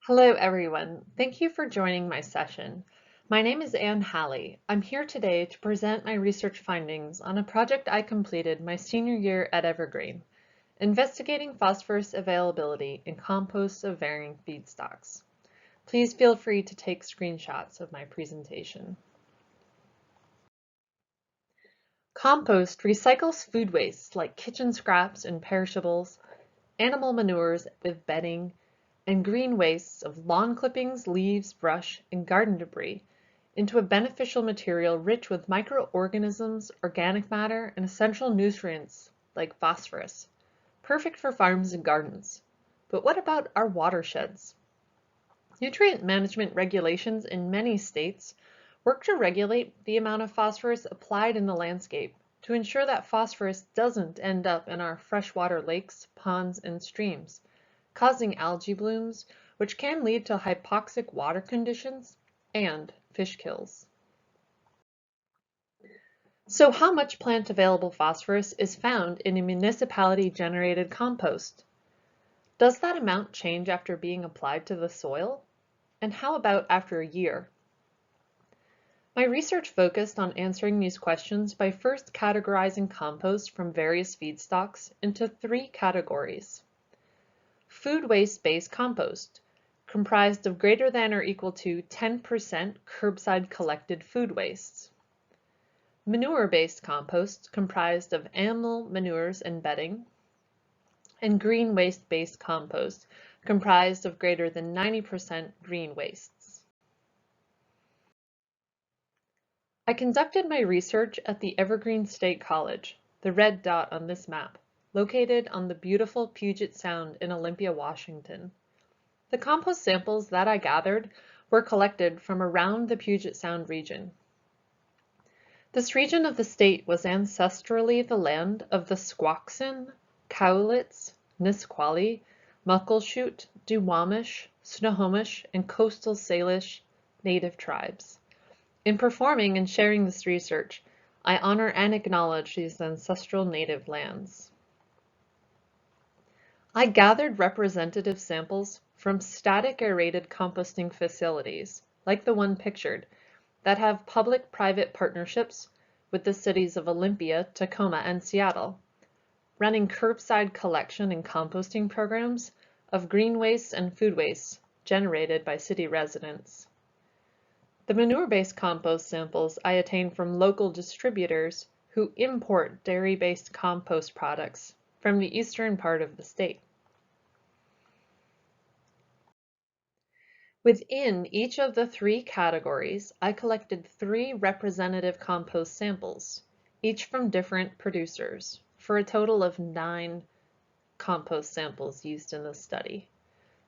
Hello, everyone. Thank you for joining my session. My name is Anne Halley. I'm here today to present my research findings on a project I completed my senior year at Evergreen, investigating phosphorus availability in composts of varying feedstocks. Please feel free to take screenshots of my presentation. Compost recycles food waste like kitchen scraps and perishables, animal manures with bedding, and green wastes of lawn clippings, leaves, brush, and garden debris into a beneficial material rich with microorganisms, organic matter, and essential nutrients like phosphorus, perfect for farms and gardens. But what about our watersheds? Nutrient management regulations in many states work to regulate the amount of phosphorus applied in the landscape to ensure that phosphorus doesn't end up in our freshwater lakes, ponds, and streams, causing algae blooms, which can lead to hypoxic water conditions and fish kills. So how much plant available phosphorus is found in a municipality-generated compost? Does that amount change after being applied to the soil? And how about after a year? My research focused on answering these questions by first categorizing compost from various feedstocks into three categories. Food waste-based compost, comprised of greater than or equal to 10% curbside collected food wastes. Manure-based compost, comprised of animal manures and bedding. And green waste-based compost, comprised of greater than 90% green wastes. I conducted my research at the Evergreen State College, the red dot on this map, located on the beautiful Puget Sound in Olympia, Washington. The compost samples that I gathered were collected from around the Puget Sound region. This region of the state was ancestrally the land of the Squaxin, Cowlitz, Nisqually, Muckleshoot, Duwamish, Snohomish, and Coastal Salish native tribes. In performing and sharing this research, I honor and acknowledge these ancestral native lands. I gathered representative samples from static aerated composting facilities, like the one pictured, that have public-private partnerships with the cities of Olympia, Tacoma, and Seattle, running curbside collection and composting programs of green waste and food waste generated by city residents. The manure-based compost samples I attained from local distributors who import dairy-based compost products from the eastern part of the state. Within each of the three categories, I collected 3 representative compost samples, each from different producers, for a total of 9 compost samples used in the study.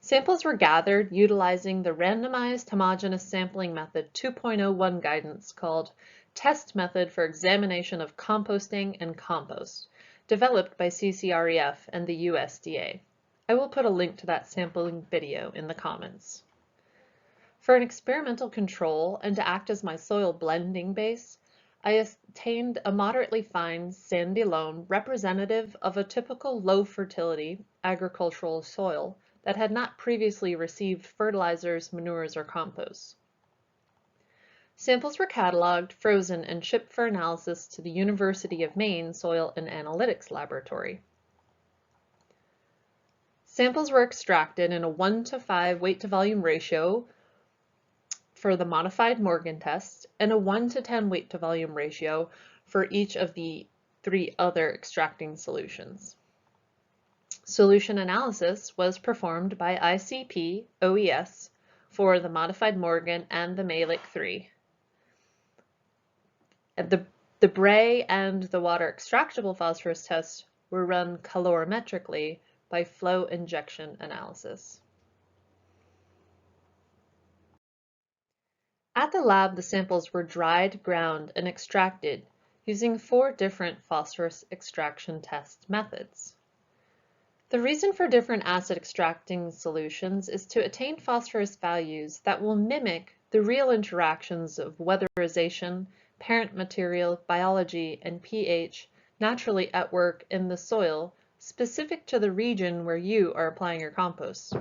Samples were gathered utilizing the randomized homogeneous sampling method 2.01 guidance called Test Method for Examination of Composting and Compost, developed by CCREF and the USDA. I will put a link to that sampling video in the comments. For an experimental control and to act as my soil blending base, I obtained a moderately fine sandy loam representative of a typical low fertility agricultural soil that had not previously received fertilizers, manures, or compost. Samples were cataloged, frozen, and shipped for analysis to the University of Maine Soil and Analytics Laboratory. Samples were extracted in a 1:5 weight-to-volume ratio for the modified Morgan test and a 1:10 weight-to-volume ratio for each of the 3 other extracting solutions. Solution analysis was performed by ICP OES for the modified Morgan and the Malick 3. The Bray and the water extractable phosphorus tests were run calorimetrically by flow injection analysis. At the lab, the samples were dried, ground, and extracted using 4 different phosphorus extraction test methods. The reason for different acid extracting solutions is to attain phosphorus values that will mimic the real interactions of weatherization, parent material, biology, and pH naturally at work in the soil specific to the region where you are applying your compost.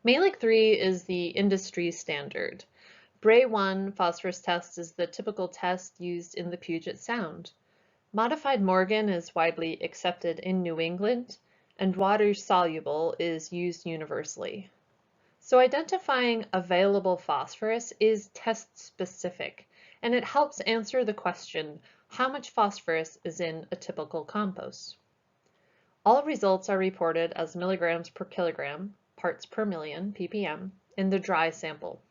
Mehlich 3 is the industry standard. Bray 1 phosphorus test is the typical test used in the Puget Sound. Modified Morgan is widely accepted in New England, and water-soluble is used universally. So identifying available phosphorus is test-specific, and it helps answer the question, how much phosphorus is in a typical compost? All results are reported as milligrams per kilogram, parts per million, ppm, in the dry sample.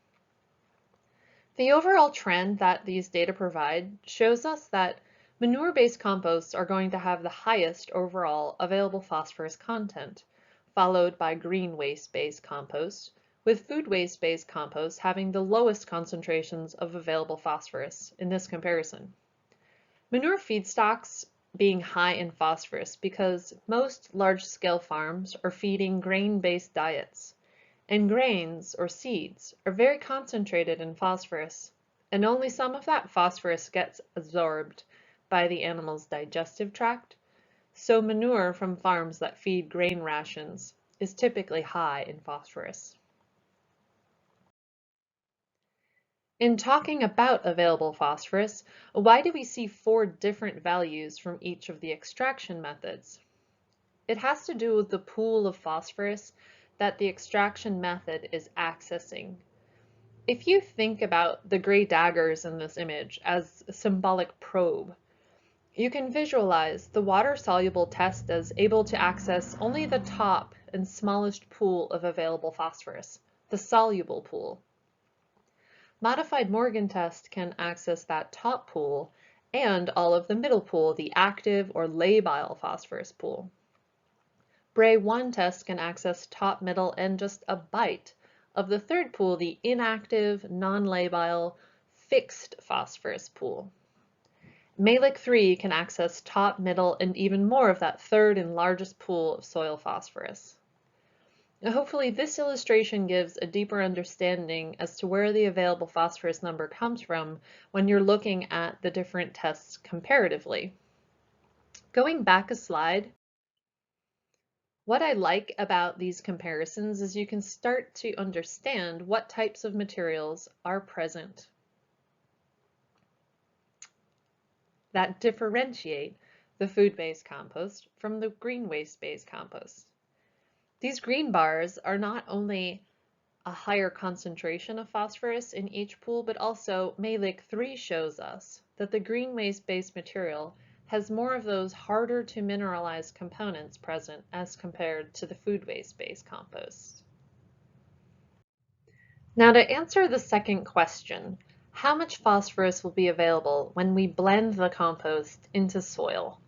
The overall trend that these data provide shows us that manure-based composts are going to have the highest overall available phosphorus content, followed by green waste-based composts, with food waste-based composts having the lowest concentrations of available phosphorus in this comparison. Manure feedstocks being high in phosphorus because most large-scale farms are feeding grain-based diets, and grains or seeds are very concentrated in phosphorus, and only some of that phosphorus gets absorbed by the animal's digestive tract, so manure from farms that feed grain rations is typically high in phosphorus. In talking about available phosphorus, why do we see 4 different values from each of the extraction methods? It has to do with the pool of phosphorus that the extraction method is accessing. If you think about the gray daggers in this image as a symbolic probe, you can visualize the water-soluble test as able to access only the top and smallest pool of available phosphorus, the soluble pool. Modified Morgan test can access that top pool and all of the middle pool, the active or labile phosphorus pool. Bray 1 test can access top, middle, and just a bite of the third pool, the inactive, non-labile, fixed phosphorus pool. Mehlich 3 can access top, middle, and even more of that third and largest pool of soil phosphorus. Now, hopefully this illustration gives a deeper understanding as to where the available phosphorus number comes from when you're looking at the different tests comparatively. Going back a slide, what I like about these comparisons is you can start to understand what types of materials are present that differentiate the food-based compost from the green waste-based compost. These green bars are not only a higher concentration of phosphorus in each pool, but also Mehlich 3 shows us that the green waste-based material has more of those harder to mineralize components present as compared to the food waste-based compost. Now to answer the second question, how much phosphorus will be available when we blend the compost into soil?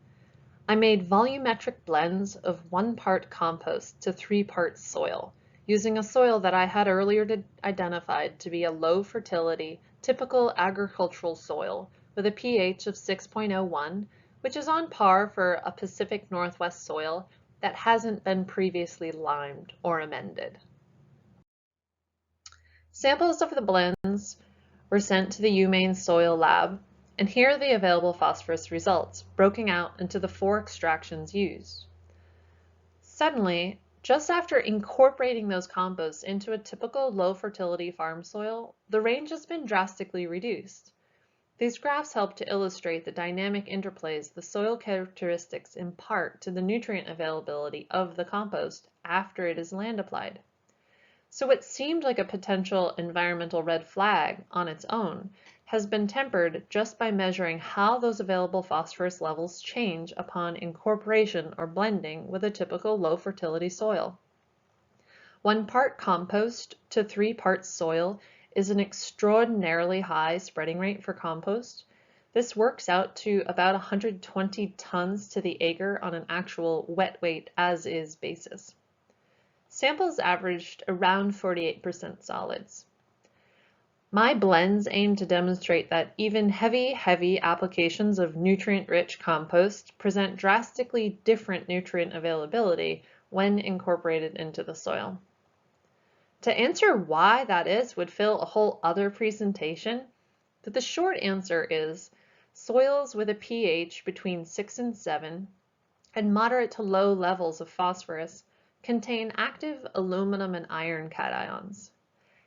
I made volumetric blends of 1 part compost to 3 parts soil, using a soil that I had earlier identified to be a low fertility, typical agricultural soil with a pH of 6.01, which is on par for a Pacific Northwest soil that hasn't been previously limed or amended. Samples of the blends were sent to the UMaine Soil Lab, and here are the available phosphorus results, broken out into the 4 extractions used. Suddenly, just after incorporating those composts into a typical low fertility farm soil, the range has been drastically reduced. These graphs help to illustrate the dynamic interplays the soil characteristics impart to the nutrient availability of the compost after it is land applied. So what seemed like a potential environmental red flag on its own has been tempered just by measuring how those available phosphorus levels change upon incorporation or blending with a typical low fertility soil. 1 part compost to 3 parts soil is an extraordinarily high spreading rate for compost. This works out to about 120 tons to the acre on an actual wet weight as is basis. Samples averaged around 48% solids. My blends aim to demonstrate that even heavy applications of nutrient-rich compost present drastically different nutrient availability when incorporated into the soil. To answer why that is would fill a whole other presentation, but the short answer is soils with a pH between 6 and 7 and moderate to low levels of phosphorus contain active aluminum and iron cations.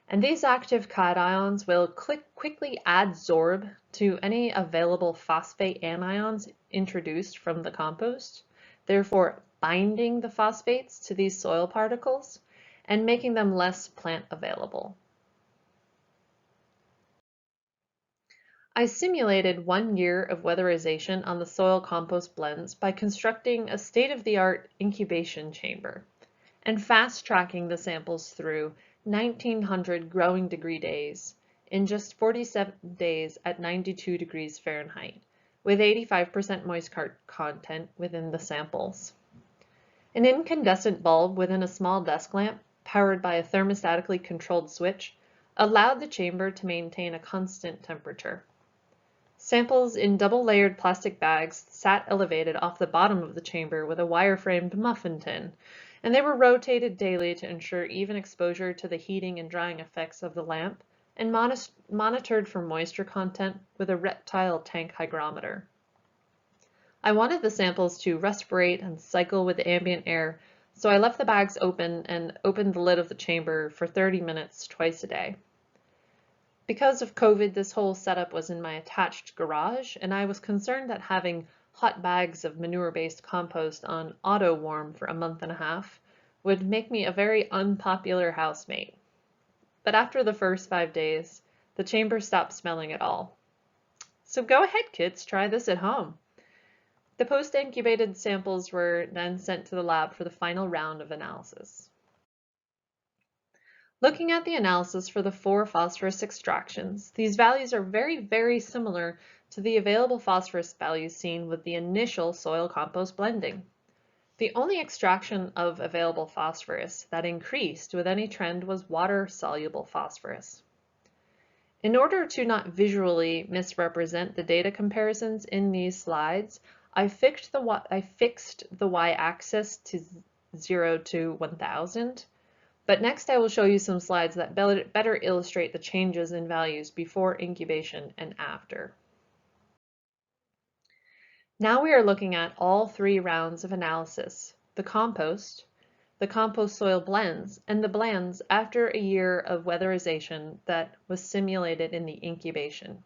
And these active cations will quickly adsorb to any available phosphate anions introduced from the compost, therefore binding the phosphates to these soil particles and making them less plant available. I simulated 1 year of weatherization on the soil compost blends by constructing a state-of-the-art incubation chamber and fast-tracking the samples through 1900 growing degree days in just 47 days at 92 degrees Fahrenheit, with 85% moisture content within the samples. An incandescent bulb within a small desk lamp, powered by a thermostatically controlled switch, allowed the chamber to maintain a constant temperature. Samples in double-layered plastic bags sat elevated off the bottom of the chamber with a wire-framed muffin tin, and they were rotated daily to ensure even exposure to the heating and drying effects of the lamp, and monitored for moisture content with a reptile tank hygrometer. I wanted the samples to respirate and cycle with ambient air, so I left the bags open and opened the lid of the chamber for 30 minutes twice a day. Because of COVID, this whole setup was in my attached garage, and I was concerned that having hot bags of manure-based compost on auto warm for a month and a half would make me a very unpopular housemate. But after the first 5 days, the chamber stopped smelling at all. So go ahead, kids, try this at home. The post-incubated samples were then sent to the lab for the final round of analysis. Looking at the analysis for the 4 phosphorus extractions, these values are very similar to the available phosphorus values seen with the initial soil compost blending. The only extraction of available phosphorus that increased with any trend was water-soluble phosphorus. In order to not visually misrepresent the data comparisons in these slides, I fixed the y-axis to 0 to 1000. But next I will show you some slides that better illustrate the changes in values before incubation and after. Now we are looking at all 3 rounds of analysis: the compost soil blends, and the blends after a year of weatherization that was simulated in the incubation.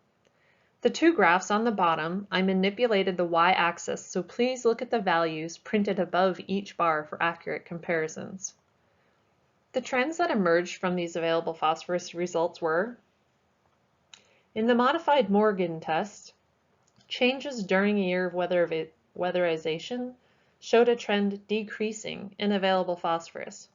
The 2 graphs on the bottom, I manipulated the y-axis, so please look at the values printed above each bar for accurate comparisons. The trends that emerged from these available phosphorus results were: in the modified Morgan test, changes during a year of weatherization showed a trend decreasing in available phosphorus.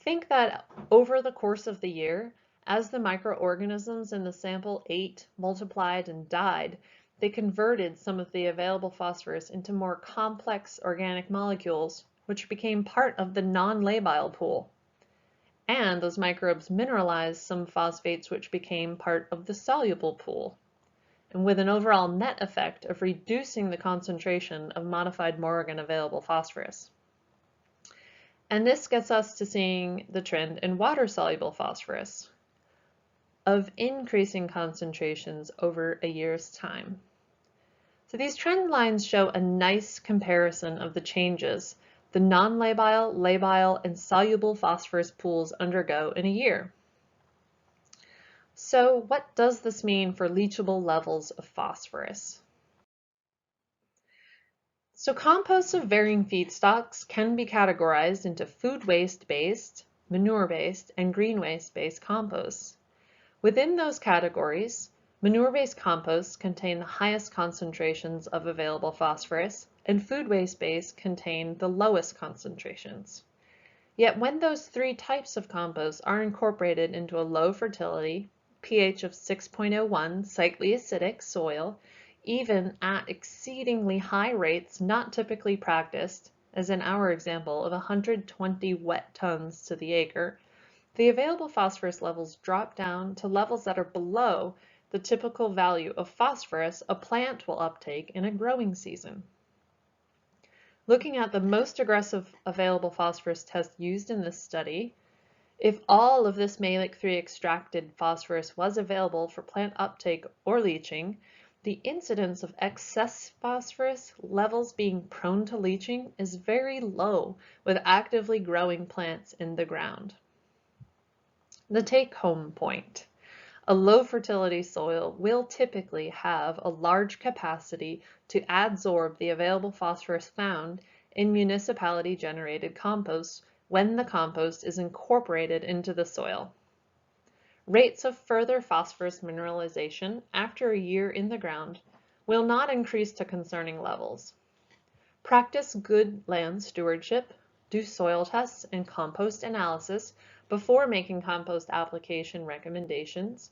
Think that over the course of the year, as the microorganisms in the sample ate, multiplied, and died, they converted some of the available phosphorus into more complex organic molecules, which became part of the non-labile pool. And those microbes mineralized some phosphates which became part of the soluble pool, and with an overall net effect of reducing the concentration of modified Morgan available phosphorus. And this gets us to seeing the trend in water-soluble phosphorus of increasing concentrations over a year's time. So these trend lines show a nice comparison of the changes the non-labile, labile, and soluble phosphorus pools undergo in a year. So what does this mean for leachable levels of phosphorus? So composts of varying feedstocks can be categorized into food waste-based, manure-based, and green waste-based composts. Within those categories, manure-based composts contain the highest concentrations of available phosphorus, and food waste-based contain the lowest concentrations. Yet when those 3 types of compost are incorporated into a low fertility, pH of 6.01, slightly acidic soil, even at exceedingly high rates not typically practiced, as in our example of 120 wet tons to the acre, the available phosphorus levels drop down to levels that are below the typical value of phosphorus a plant will uptake in a growing season. Looking at the most aggressive available phosphorus test used in this study, if all of this Mehlich 3 extracted phosphorus was available for plant uptake or leaching, The incidence of excess phosphorus levels being prone to leaching is very low with actively growing plants in the ground. The take-home point. A low fertility soil will typically have a large capacity to adsorb the available phosphorus found in municipality-generated compost when the compost is incorporated into the soil. Rates of further phosphorus mineralization after a year in the ground will not increase to concerning levels. Practice good land stewardship, do soil tests and compost analysis before making compost application recommendations.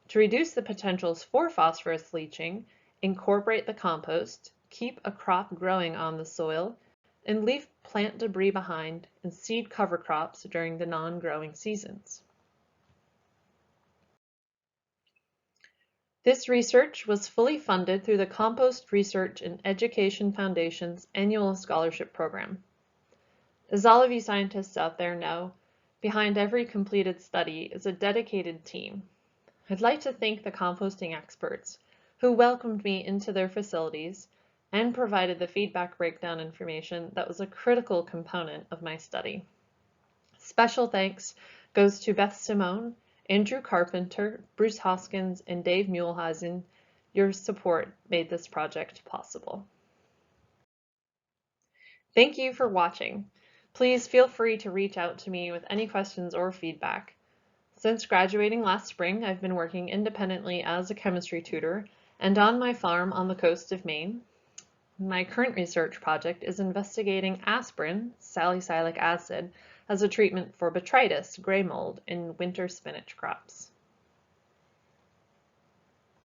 To reduce the potentials for phosphorus leaching, incorporate the compost, keep a crop growing on the soil, and leave plant debris behind and seed cover crops during the non-growing seasons. This research was fully funded through the Compost Research and Education Foundation's annual scholarship program. As all of you scientists out there know, behind every completed study is a dedicated team. I'd like to thank the composting experts who welcomed me into their facilities and provided the feedback breakdown information that was a critical component of my study. Special thanks goes to Beth Simone, Andrew Carpenter, Bruce Hoskins, and Dave Muehlheisen. Your support made this project possible. Thank you for watching. Please feel free to reach out to me with any questions or feedback. Since graduating last spring, I've been working independently as a chemistry tutor and on my farm on the coast of Maine. My current research project is investigating aspirin, salicylic acid, as a treatment for botrytis, gray mold, in winter spinach crops.